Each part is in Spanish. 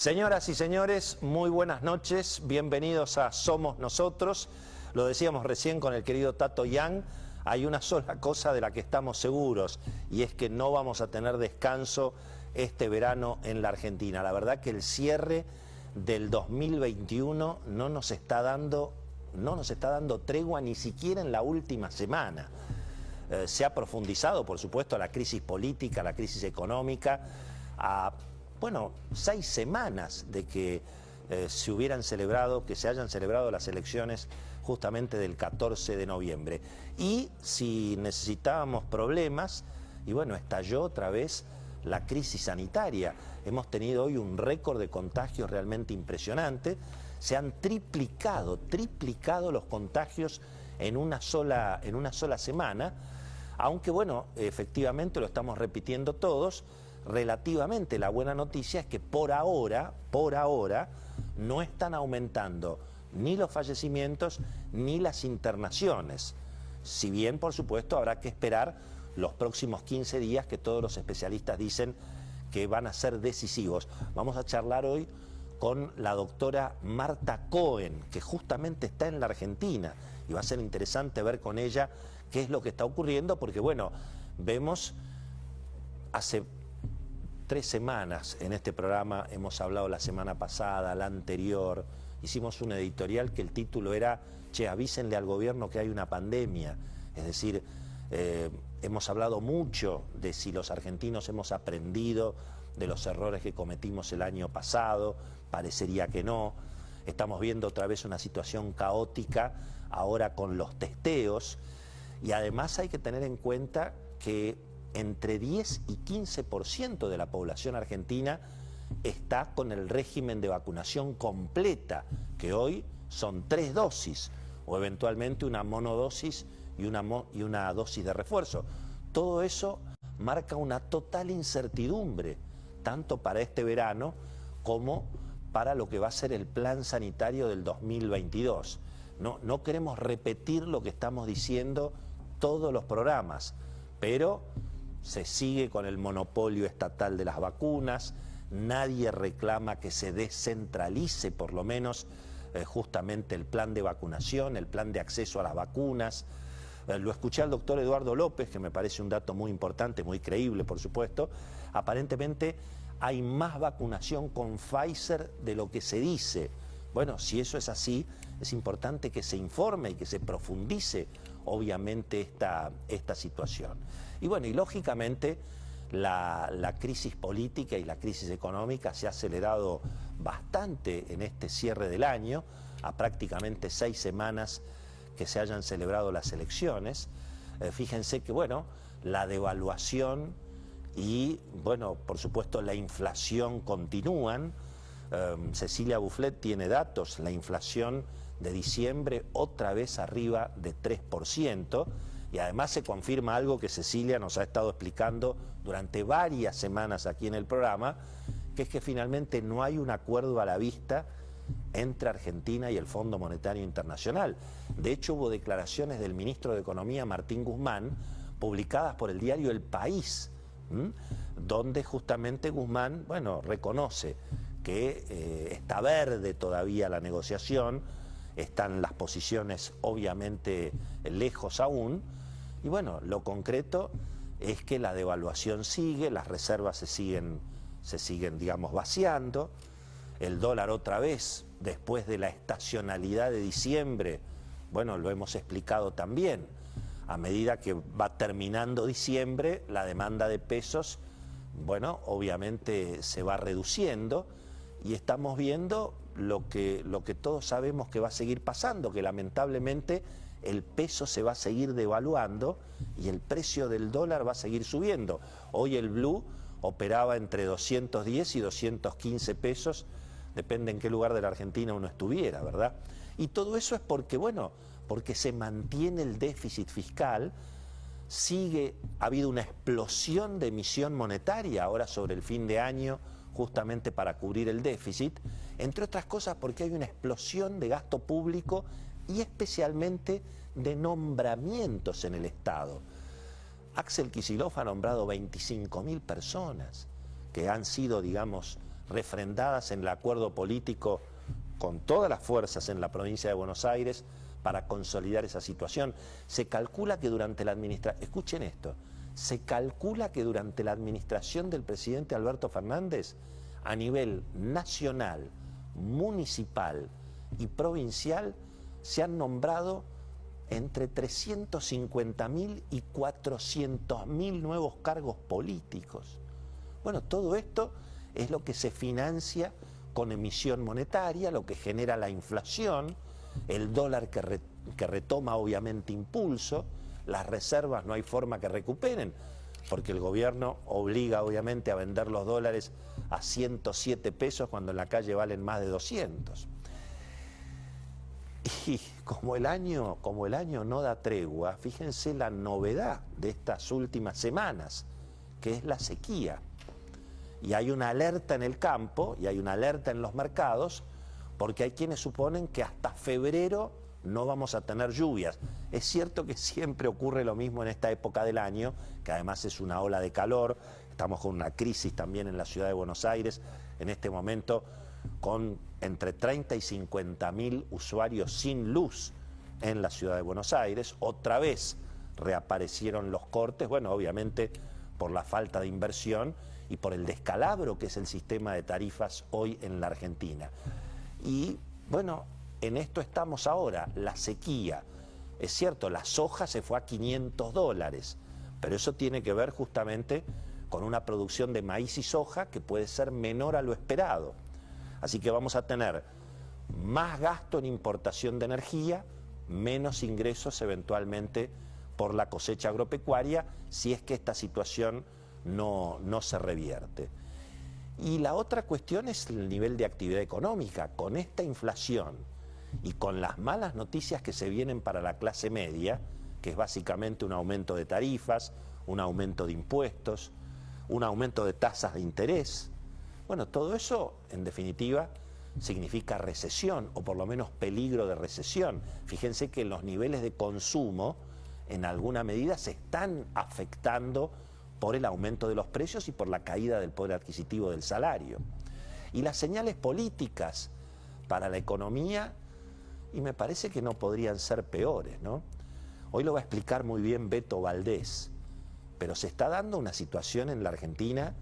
Señoras y señores, muy buenas noches, bienvenidos a Somos Nosotros. Lo decíamos recién con el querido Tato Yang, hay una sola cosa de la que estamos seguros y es que no vamos a tener descanso este verano en la Argentina. La verdad que el cierre del 2021 no nos está dando tregua ni siquiera en la última semana. Se ha profundizado, por supuesto, la crisis política, la crisis económica, a 6 semanas de que se hayan celebrado las elecciones justamente del 14 de noviembre. Y si necesitábamos problemas, estalló otra vez la crisis sanitaria. Hemos tenido hoy un récord de contagios realmente impresionante. Se han triplicado los contagios en una sola semana, aunque efectivamente lo estamos repitiendo todos. Relativamente la buena noticia es que por ahora no están aumentando ni los fallecimientos ni las internaciones. Si bien, por supuesto, habrá que esperar los próximos 15 días que todos los especialistas dicen que van a ser decisivos. Vamos a charlar hoy con la doctora Marta Cohen, que justamente está en la Argentina, y va a ser interesante ver con ella qué es lo que está ocurriendo, porque vemos hace 3 semanas en este programa, hemos hablado la semana pasada, la anterior, hicimos un editorial que el título era "Che, avísenle al gobierno que hay una pandemia". Es decir, hemos hablado mucho de si los argentinos hemos aprendido de los errores que cometimos el año pasado, parecería que no. Estamos viendo otra vez una situación caótica ahora con los testeos, y además hay que tener en cuenta que entre 10 y 15% de la población argentina está con el régimen de vacunación completa, que hoy son 3 dosis, o eventualmente una monodosis y una dosis de refuerzo. Todo eso marca una total incertidumbre, tanto para este verano como para lo que va a ser el plan sanitario del 2022. No queremos repetir lo que estamos diciendo todos los programas, pero se sigue con el monopolio estatal de las vacunas, nadie reclama que se descentralice por lo menos justamente el plan de vacunación, el plan de acceso a las vacunas. Lo escuché al doctor Eduardo López, que me parece un dato muy importante, muy creíble por supuesto. Aparentemente hay más vacunación con Pfizer de lo que se dice. Bueno, si eso es así, es importante que se informe y que se profundice obviamente esta situación. Y lógicamente la crisis política y la crisis económica se ha acelerado bastante en este cierre del año, a prácticamente 6 semanas que se hayan celebrado las elecciones. Fíjense que la devaluación y por supuesto la inflación continúan. Cecilia Bufflet tiene datos, la inflación de diciembre otra vez arriba de 3%, y además se confirma algo que Cecilia nos ha estado explicando durante varias semanas aquí en el programa, que es que finalmente no hay un acuerdo a la vista entre Argentina y el Fondo Monetario Internacional. De hecho, hubo declaraciones del ministro de Economía, Martín Guzmán, publicadas por el diario El País, donde justamente Guzmán, reconoce que está verde todavía la negociación, están las posiciones obviamente lejos aún, y lo concreto es que la devaluación sigue, las reservas se siguen vaciando, el dólar otra vez, después de la estacionalidad de diciembre, lo hemos explicado también, a medida que va terminando diciembre, la demanda de pesos, obviamente se va reduciendo, y estamos viendo lo que todos sabemos que va a seguir pasando, que lamentablemente el peso se va a seguir devaluando y el precio del dólar va a seguir subiendo. Hoy el blue operaba entre 210 y 215 pesos, depende en qué lugar de la Argentina uno estuviera, ¿verdad? Y todo eso es porque se mantiene el déficit fiscal, ha habido una explosión de emisión monetaria ahora sobre el fin de año, justamente para cubrir el déficit, entre otras cosas porque hay una explosión de gasto público y especialmente de nombramientos en el Estado. Axel Kicillof ha nombrado 25.000 personas que han sido, refrendadas en el acuerdo político con todas las fuerzas en la provincia de Buenos Aires para consolidar esa situación. Se calcula que durante la administración, escuchen esto, se calcula que durante la administración del presidente Alberto Fernández, a nivel nacional, municipal y provincial, se han nombrado entre 350.000 y 400.000 nuevos cargos políticos. Bueno, todo esto es lo que se financia con emisión monetaria, lo que genera la inflación, el dólar que retoma obviamente impulso, las reservas no hay forma que recuperen, porque el gobierno obliga obviamente a vender los dólares a 107 pesos cuando en la calle valen más de 200. Y como el año no da tregua, fíjense la novedad de estas últimas semanas, que es la sequía. Y hay una alerta en el campo y hay una alerta en los mercados, porque hay quienes suponen que hasta febrero no vamos a tener lluvias. Es cierto que siempre ocurre lo mismo en esta época del año, que además es una ola de calor, estamos con una crisis también en la ciudad de Buenos Aires, en este momento con entre 30 y 50.000 usuarios sin luz en la ciudad de Buenos Aires. Otra vez reaparecieron los cortes, bueno, obviamente por la falta de inversión y por el descalabro que es el sistema de tarifas hoy en la Argentina. Y bueno, en esto estamos ahora, la sequía. Es cierto, la soja se fue a $500, pero eso tiene que ver justamente con una producción de maíz y soja que puede ser menor a lo esperado. Así que vamos a tener más gasto en importación de energía, menos ingresos eventualmente por la cosecha agropecuaria, si es que esta situación no se revierte. Y la otra cuestión es el nivel de actividad económica. Con esta inflación y con las malas noticias que se vienen para la clase media, que es básicamente un aumento de tarifas, un aumento de impuestos, un aumento de tasas de interés, bueno, todo eso, en definitiva, significa recesión, o por lo menos peligro de recesión. Fíjense que los niveles de consumo, en alguna medida, se están afectando por el aumento de los precios y por la caída del poder adquisitivo del salario. Y las señales políticas para la economía, y me parece que no podrían ser peores, ¿no? Hoy lo va a explicar muy bien Beto Valdés, pero se está dando una situación en la Argentina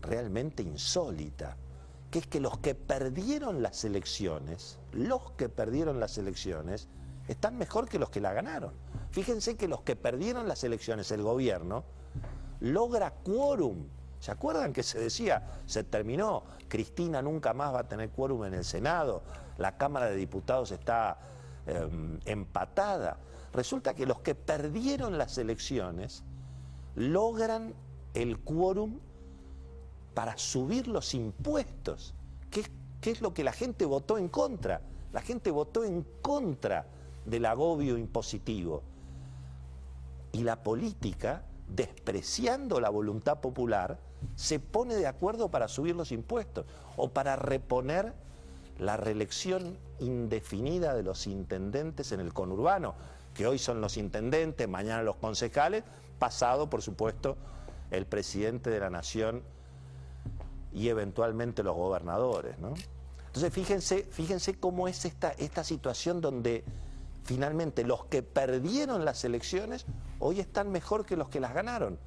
realmente insólita, que es que los que perdieron las elecciones, están mejor que los que la ganaron. Fíjense que los que perdieron las elecciones, el gobierno, logra quórum. ¿Se acuerdan que se decía, se terminó, Cristina nunca más va a tener quórum en el Senado, la Cámara de Diputados está empatada? Resulta que los que perdieron las elecciones logran el quórum para subir los impuestos. ¿Qué es lo que la gente votó en contra? La gente votó en contra del agobio impositivo. Y la política, despreciando la voluntad popular, se pone de acuerdo para subir los impuestos o para reponer la reelección indefinida de los intendentes en el conurbano, que hoy son los intendentes, mañana los concejales, pasado, por supuesto, el presidente de la Nación y eventualmente los gobernadores, ¿no? Entonces fíjense cómo es esta situación donde finalmente los que perdieron las elecciones hoy están mejor que los que las ganaron.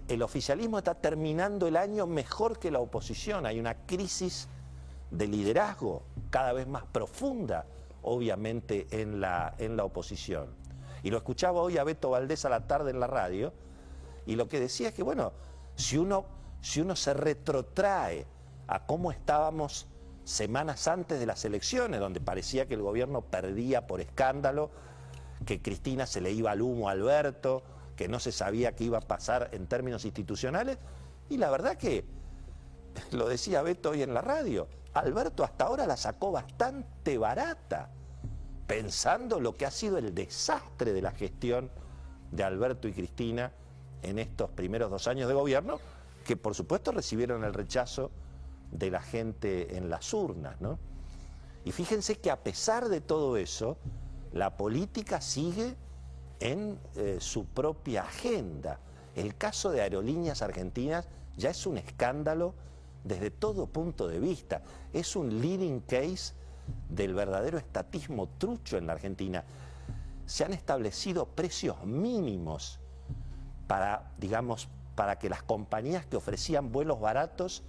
El oficialismo está terminando el año mejor que la oposición. Hay una crisis de liderazgo cada vez más profunda, obviamente, en la oposición. Y lo escuchaba hoy a Beto Valdés a la tarde en la radio, y lo que decía es que, bueno, si uno se retrotrae a cómo estábamos semanas antes de las elecciones, donde parecía que el gobierno perdía por escándalo, que Cristina se le iba al humo a Alberto, que no se sabía qué iba a pasar en términos institucionales, y la verdad que, lo decía Beto hoy en la radio, Alberto hasta ahora la sacó bastante barata, pensando lo que ha sido el desastre de la gestión de Alberto y Cristina en estos primeros 2 años de gobierno, que por supuesto recibieron el rechazo de la gente en las urnas, ¿no? Y fíjense que a pesar de todo eso, la política sigue en su propia agenda. El caso de Aerolíneas Argentinas ya es un escándalo desde todo punto de vista. Es un leading case del verdadero estatismo trucho en la Argentina. Se han establecido precios mínimos para, digamos, para que las compañías que ofrecían vuelos baratos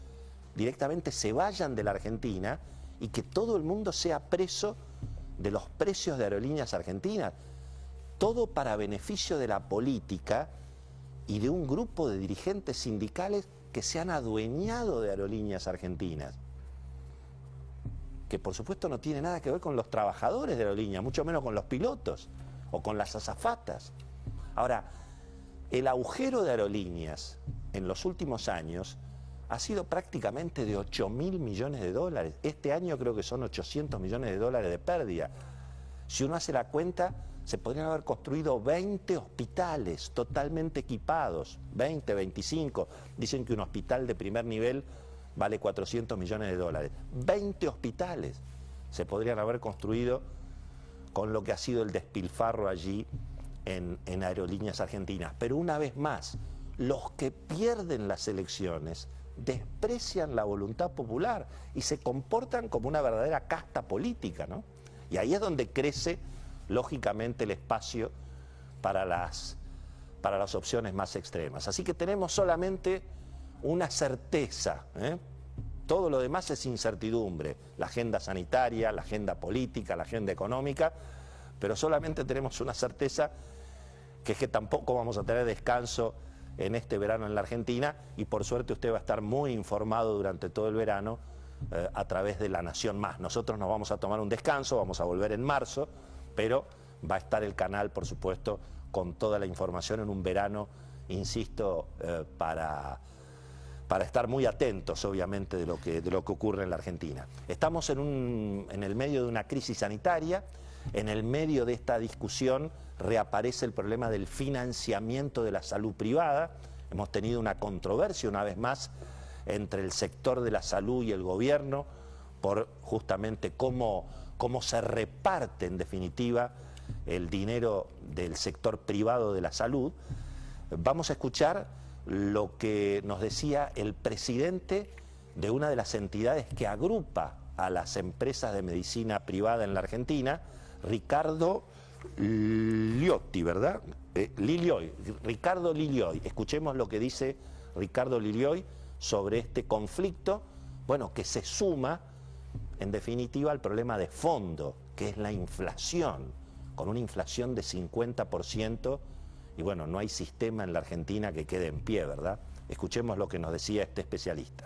directamente se vayan de la Argentina y que todo el mundo sea preso de los precios de aerolíneas argentinas. Todo para beneficio de la política y de un grupo de dirigentes sindicales que se han adueñado de aerolíneas argentinas. Que por supuesto no tiene nada que ver con los trabajadores de aerolíneas, mucho menos con los pilotos o con las azafatas. Ahora, el agujero de aerolíneas en los últimos años ha sido prácticamente de 8.000 millones de dólares. Este año creo que son 800 millones de dólares de pérdida. Si uno hace la cuenta, se podrían haber construido 20 hospitales totalmente equipados, 20, 25. Dicen que un hospital de primer nivel vale 400 millones de dólares. 20 hospitales se podrían haber construido con lo que ha sido el despilfarro allí en aerolíneas argentinas. Pero una vez más, los que pierden las elecciones desprecian la voluntad popular y se comportan como una verdadera casta política, ¿no? Y ahí es donde crece, lógicamente, el espacio para las opciones más extremas. Así que tenemos solamente una certeza, ¿eh? Todo lo demás es incertidumbre, la agenda sanitaria, la agenda política, la agenda económica, pero solamente tenemos una certeza, que es que tampoco vamos a tener descanso en este verano en la Argentina, y por suerte usted va a estar muy informado durante todo el verano a través de La Nación Más. Nosotros nos vamos a tomar un descanso, vamos a volver en marzo, pero va a estar el canal, por supuesto, con toda la información en un verano, insisto, para estar muy atentos, obviamente, de lo que ocurre en la Argentina. Estamos en el medio de una crisis sanitaria. En el medio de esta discusión reaparece el problema del financiamiento de la salud privada. Hemos tenido una controversia una vez más entre el sector de la salud y el gobierno por justamente cómo se reparte en definitiva el dinero del sector privado de la salud. Vamos a escuchar lo que nos decía el presidente de una de las entidades que agrupa a las empresas de medicina privada en la Argentina, Ricardo Liliotti, ¿verdad? Ricardo Liliotti. Escuchemos lo que dice Ricardo Liliotti sobre este conflicto, bueno, que se suma, en definitiva, al problema de fondo, que es la inflación, con una inflación de 50%, y bueno, no hay sistema en la Argentina que quede en pie, ¿verdad? Escuchemos lo que nos decía este especialista.